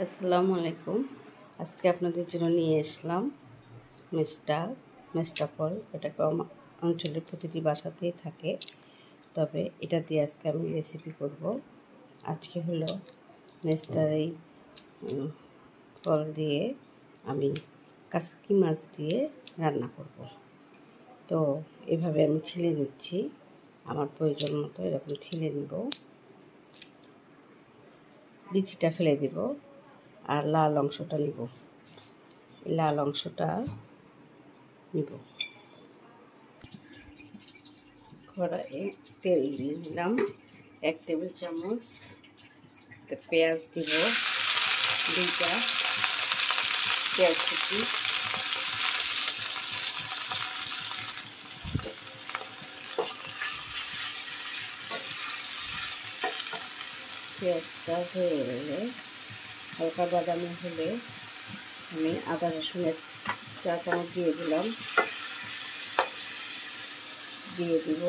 আসসালামু আলাইকুম। আজকে আপনাদের জন্য নিয়ে আসলাম মেষ্টা ফল। এটা কম অঞ্চলের প্রতিটি বাসাতেই থাকে, তবে এটা দিয়ে আজকে আমি রেসিপি করব। আজকে হলো মেষ্টার এই ফল দিয়ে আমি কাসকি মাছ দিয়ে রান্না করব। তো এভাবে আমি ছিলে নিচ্ছি, আমার প্রয়োজন মতো এরকম ছিলে নিব, বিচিটা ফেলে দিব আর লাল অংশটা নিব। লাল অংশটা নিব। কড়াইয়ে তেল দিয়ে দিলাম 1 টেবিল চামচ। পেঁয়াজ দিব 2টা পেঁয়াজ কুচি, পেঁয়াজটা হয়ে গেলে হালকা বাদামি হলে আমি আদা রসুনের 4 চামচ দিয়ে দিলাম। দিয়ে দিব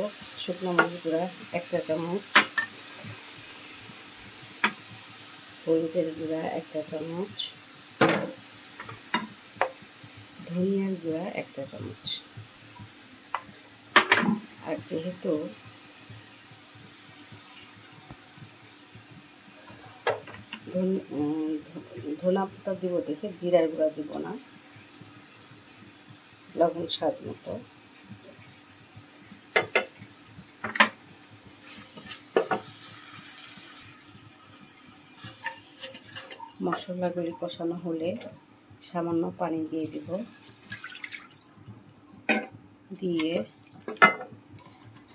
শুকনো মরিচ গুঁড়া 1 চা চামচ, হলুদের গুঁড়া 1 চা চামচ, ধনিয়ার গুঁড়া 1 চা চামচ। আর যেহেতু ধনা পাতা দিব দেখে জিরার গুঁড়া দিব না, লবণ স্বাদ মতো। মশলাগুলি কষানো হলে সামান্য পানি দিয়ে দিব, দিয়ে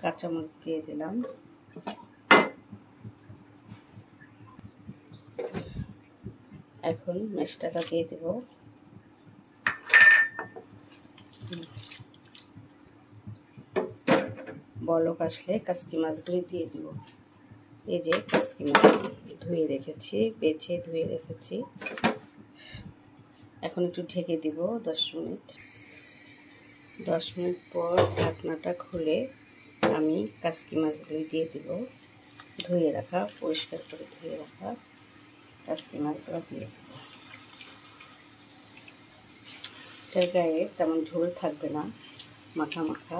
কাঁচামরিচ দিয়ে দিলাম। এখন মেষ্টাটা দিয়ে দেব। বলক আসলে কাসকি মাছগুলি দিয়ে দিব। এই যে কাসকি মাছ ধুয়ে রেখেছি, বেছে ধুয়ে রেখেছি। এখন একটু ঢেকে দিব 10 মিনিট। 10 মিনিট পর ঢাকনাটা খুলে আমি কাসকি মাছগুলি দিয়ে দিব। ধুয়ে রাখা, পরিষ্কার করে ধুয়ে রাখা কাসকি মাছগুলো দিয়ে দিব। এটার গায়ে তেমন ঝোল থাকবে না, মাখা মাখা।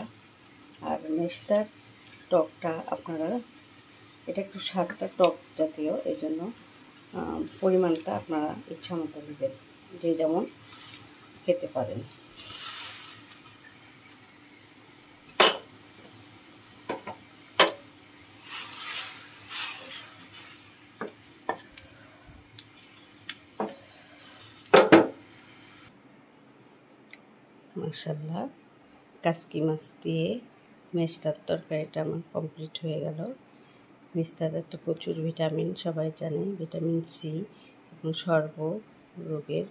আর মেষ্টার টকটা আপনারা, এটা একটু স্বাদটা টক জাতীয়, এই জন্য পরিমাণটা আপনারা ইচ্ছা মতো নেবেন, যে যেমন খেতে পারেন। মাশাআল্লাহ, কাসকি মাছ দিয়ে মেষ্টার তরকারিটা আমার কমপ্লিট হয়ে গেল। মেষ্টাতে তো প্রচুর ভিটামিন, সবাই জানে, ভিটামিন সি এবং সর্ব রোগের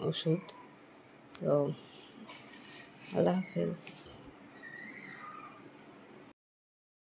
ওষুধ। তো আল্লাহ হাফেজ।